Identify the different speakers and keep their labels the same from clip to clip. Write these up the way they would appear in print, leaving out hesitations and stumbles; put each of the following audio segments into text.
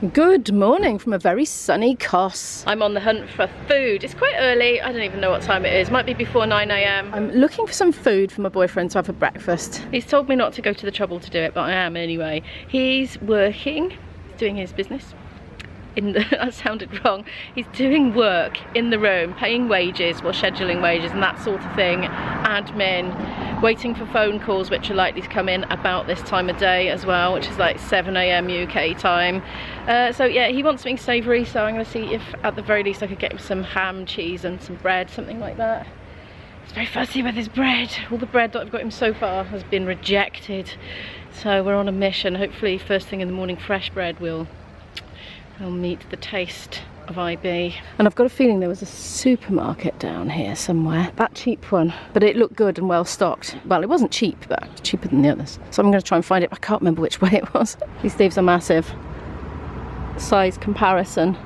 Speaker 1: Good morning from a very sunny KOS. I'm on the hunt for food. It's quite early, I don't even know what time it is. Might be before 9 AM. I'm looking for some food for my boyfriend to have for breakfast. He's told me not to go to the trouble to do it, but I am anyway. He's working, doing his business. That sounded wrong. He's doing work in the room, paying wages, well, scheduling wages and that sort of thing, admin, waiting for phone calls which are likely to come in about this time of day as well, which is like 7 AM UK time. So yeah, he wants something savoury, so I'm going to see if at the very least I could get him some ham, cheese and some bread, something like that. He's very fussy with his bread. All the bread that I've got him so far has been rejected. So we're on a mission. Hopefully first thing in the morning fresh bread will meet the taste of IB. And I've got a feeling there was a supermarket down here somewhere. That cheap one, but it looked good and well stocked. Well, it wasn't cheap, but cheaper than the others. So I'm going to try and find it. I can't remember which way it was. These leaves are massive. Size comparison.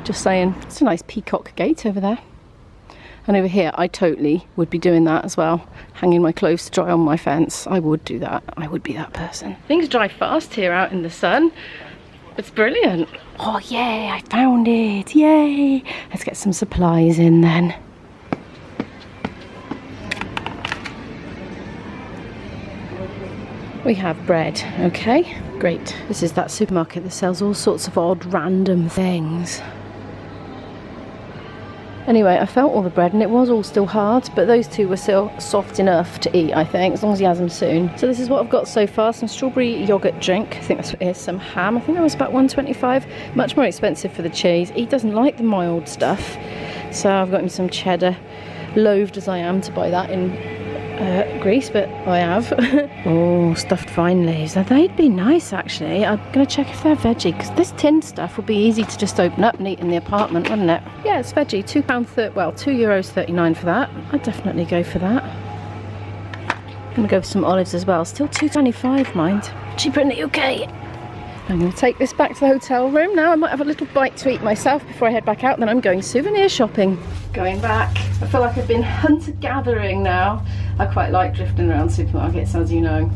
Speaker 1: Just saying. It's a nice peacock gate over there. And over here, I totally would be doing that as well. Hanging my clothes to dry on my fence. I would do that. I would be that person. Things dry fast here out in the sun. It's brilliant. Oh yay, I found it, yay. Let's get some supplies in then. We have bread, okay, great. This is that supermarket that sells all sorts of odd random things. Anyway, I felt all the bread and it was all still hard, but those two were still soft enough to eat, I think, as long as he has them soon. So this is what I've got so far, some strawberry yoghurt drink, I think that's what it is, some ham, I think that was about $1.25, much more expensive for the cheese. He doesn't like the mild stuff, so I've got him some cheddar, loathed as I am to buy that in Greece, but I have. Oh, stuffed vine leaves. Now they'd be nice actually. I'm going to check if they're veggie, because this tinned stuff would be easy to just open up and eat in the apartment, wouldn't it? Yeah, it's veggie. €2.39 for that. I'd definitely go for that. I'm going to go for some olives as well. Still $2.25, mind. Cheaper in the UK. I'm going to take this back to the hotel room now. I might have a little bite to eat myself before I head back out, then I'm going souvenir shopping. Going back. I feel like I've been hunter-gathering now. I quite like drifting around supermarkets, as you know.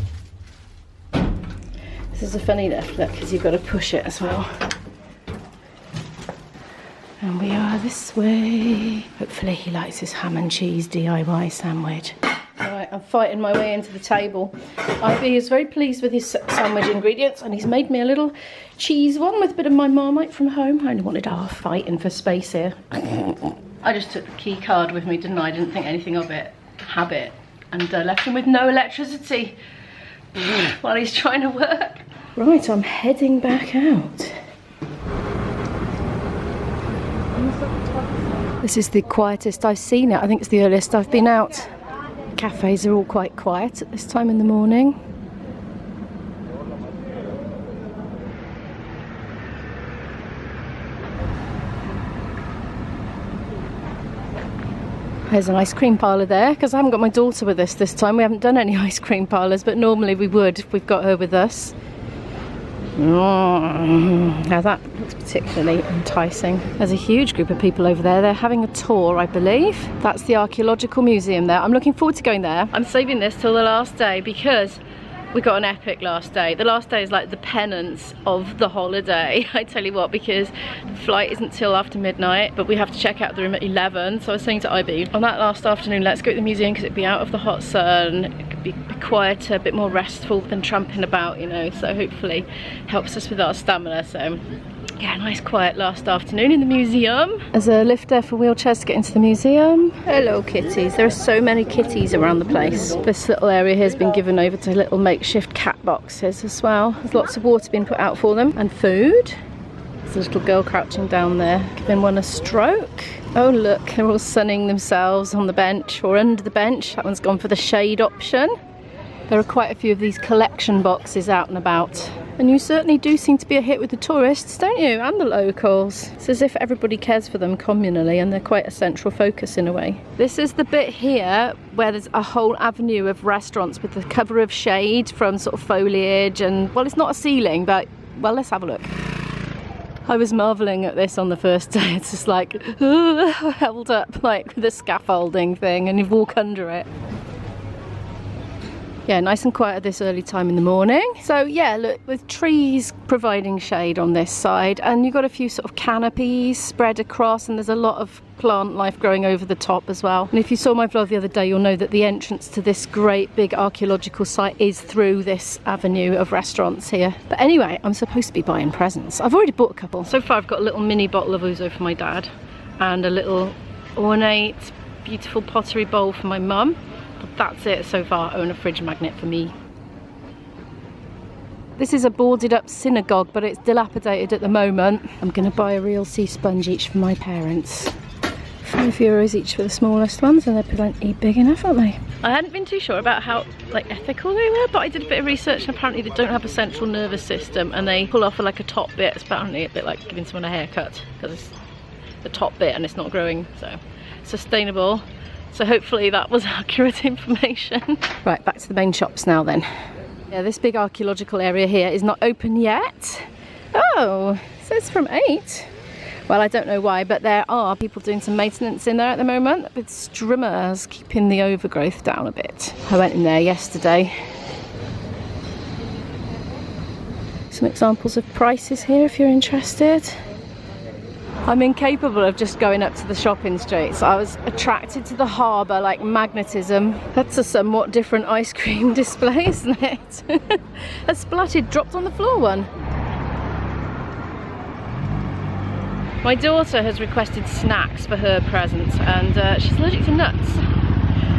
Speaker 1: This is a funny lift, look, because you've got to push it as well. And we are this way. Hopefully he likes his ham and cheese DIY sandwich. Alright, I'm fighting my way into the table. IB is very pleased with his sandwich ingredients, and he's made me a little cheese one with a bit of my Marmite from home. I only wanted half, fighting for space here. I just took the key card with me, didn't I? I didn't think anything of it. Habit. And left him with no electricity while he's trying to work. Right, I'm heading back out. This is the quietest I've seen it. I think it's the earliest I've been out. Cafes are all quite quiet at this time in the morning. There's an ice cream parlour there, because I haven't got my daughter with us this time. We haven't done any ice cream parlours, but normally we would if we've got her with us. Now that looks particularly enticing. There's a huge group of people over there. They're having a tour, I believe. That's the archaeological museum there. I'm looking forward to going there. I'm saving this till the last day because we got an epic last day. The last day is like the penance of the holiday. I tell you what, because the flight isn't till after midnight, but we have to check out the room at 11. So I was saying to IB, on that last afternoon, let's go to the museum because it'd be out of the hot sun. It could be quieter, a bit more restful than tramping about, you know. So hopefully helps us with our stamina. So yeah, nice quiet last afternoon in the museum. There's a lift there for wheelchairs to get into the museum. Hello kitties. There are so many kitties around the place. This little area here has been given over to little makeshift cat boxes as well. There's lots of water being put out for them and food. There's a little girl crouching down there, giving one a stroke. Oh look, they're all sunning themselves on the bench or under the bench. That one's gone for the shade option. There are quite a few of these collection boxes out and about. And you certainly do seem to be a hit with the tourists, don't you? And the locals. It's as if everybody cares for them communally and they're quite a central focus in a way. This is the bit here where there's a whole avenue of restaurants with the cover of shade from sort of foliage and, well, it's not a ceiling, but, well, let's have a look. I was marvelling at this on the first day. It's just like, held up like with a scaffolding thing and you walk under it. Yeah, nice and quiet at this early time in the morning. So yeah, look, with trees providing shade on this side, and you've got a few sort of canopies spread across, and there's a lot of plant life growing over the top as well. And if you saw my vlog the other day, you'll know that the entrance to this great big archaeological site is through this avenue of restaurants here. But anyway, I'm supposed to be buying presents. I've already bought a couple. So far I've got a little mini bottle of ouzo for my dad, and a little ornate, beautiful pottery bowl for my mum. But that's it so far. Oh, and a fridge magnet for me. This is a boarded up synagogue, but it's dilapidated at the moment. I'm gonna buy a real sea sponge each for my parents. €5 each for the smallest ones, and they're plenty big enough, aren't they? I hadn't been too sure about how like ethical they were, but I did a bit of research, and apparently they don't have a central nervous system, and they pull off like a top bit. It's apparently a bit like giving someone a haircut, because it's the top bit and it's not growing, so sustainable. So hopefully that was accurate information. Right, back to the main shops now then. Yeah, this big archaeological area here is not open yet. Oh, it says from 8. Well, I don't know why, but there are people doing some maintenance in there at the moment with strimmers, keeping the overgrowth down a bit. I went in there yesterday. Some examples of prices here if you're interested. I'm incapable of just going up to the shopping streets. I was attracted to the harbour like magnetism. That's a somewhat different ice cream display, isn't it? A splatted dropped on the floor one. My daughter has requested snacks for her present, and she's allergic to nuts.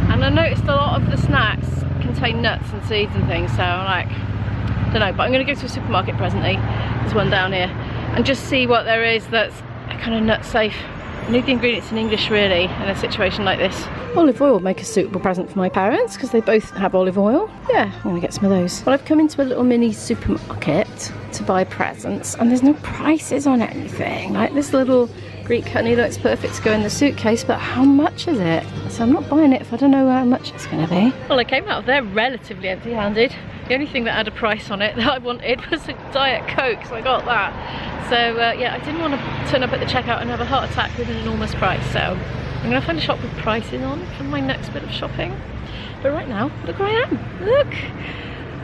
Speaker 1: And I noticed a lot of the snacks contain nuts and seeds and things, so I'm like, I don't know, but I'm going to go to a supermarket presently, there's one down here, and just see what there is that's kind of nut safe. I need the ingredients in English really in a situation like this. Olive oil would make a suitable present for my parents because they both have olive oil. Yeah, I'm gonna get some of those. Well, I've come into a little mini supermarket to buy presents, and there's no prices on anything. Like this little Greek honey looks perfect to go in the suitcase, but how much is it? So I'm not buying it if I don't know how much it's gonna be. Well, I came out of there relatively empty-handed. The only thing that had a price on it that I wanted was a Diet Coke, so I got that. So yeah, I didn't want to turn up at the checkout and have a heart attack with an enormous price, so I'm going to find a shop with prices on for my next bit of shopping. But right now, look where I am. Look!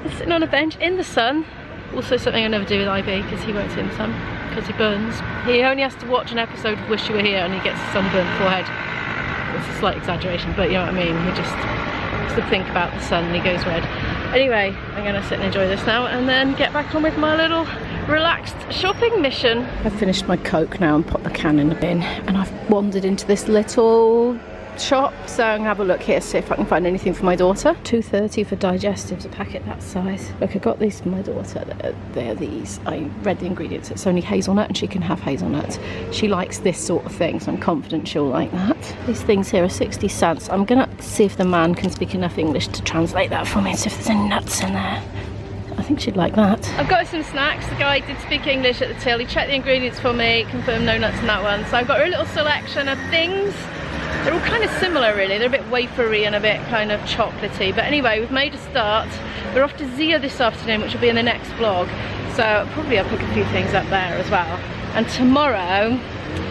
Speaker 1: I'm sitting on a bench in the sun. Also something I never do with IB, because he won't sit in the sun, because he burns. He only has to watch an episode of Wish You Were Here and he gets a sunburned forehead. It's a slight exaggeration, but you know what I mean. He just has to think about the sun and he goes red. Anyway, I'm going to sit and enjoy this now and then get back on with my little relaxed shopping mission. I've finished my Coke now and put the can in the bin, and I've wandered into this little shop, so I'm gonna have a look here, see if I can find anything for my daughter. $2.30 for digestives, a packet that size. Look, I got these for my daughter. They're these. I read the ingredients. It's only hazelnut, and she can have hazelnuts. She likes this sort of thing, so I'm confident she'll like that. These things here are 60 cents. I'm gonna see if the man can speak enough English to translate that for me, see if there's any nuts in there. I think she'd like that. I've got some snacks. The guy did speak English at the till. He checked the ingredients for me, confirmed no nuts in that one. So I've got a little selection of things. They're all kind of similar really. They're a bit wafery and a bit kind of chocolatey. But anyway, we've made a start. We're off to Zia this afternoon, which will be in the next vlog. So probably I'll pick a few things up there as well. And tomorrow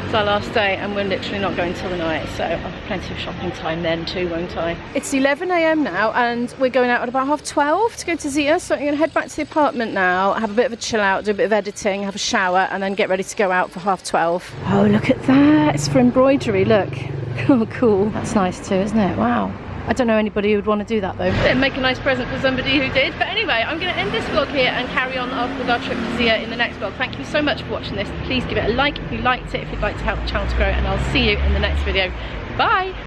Speaker 1: is our last day, and we're literally not going till the night, so I'll have plenty of shopping time then too, won't I? It's 11 AM now, and we're going out at about 12:30 to go to Zia, so I'm going to head back to the apartment now, have a bit of a chill out, do a bit of editing, have a shower, and then get ready to go out for 12:30. Oh, look at that, it's for embroidery, look. Oh, cool. That's nice too, isn't it? Wow. I don't know anybody who would want to do that though. It'd make a nice present for somebody who did. But anyway, I'm going to end this vlog here and carry on with our trip to Zia in the next vlog. Thank you so much for watching this. Please give it a like if you liked it, if you'd like to help the channel to grow, and I'll see you in the next video. Bye!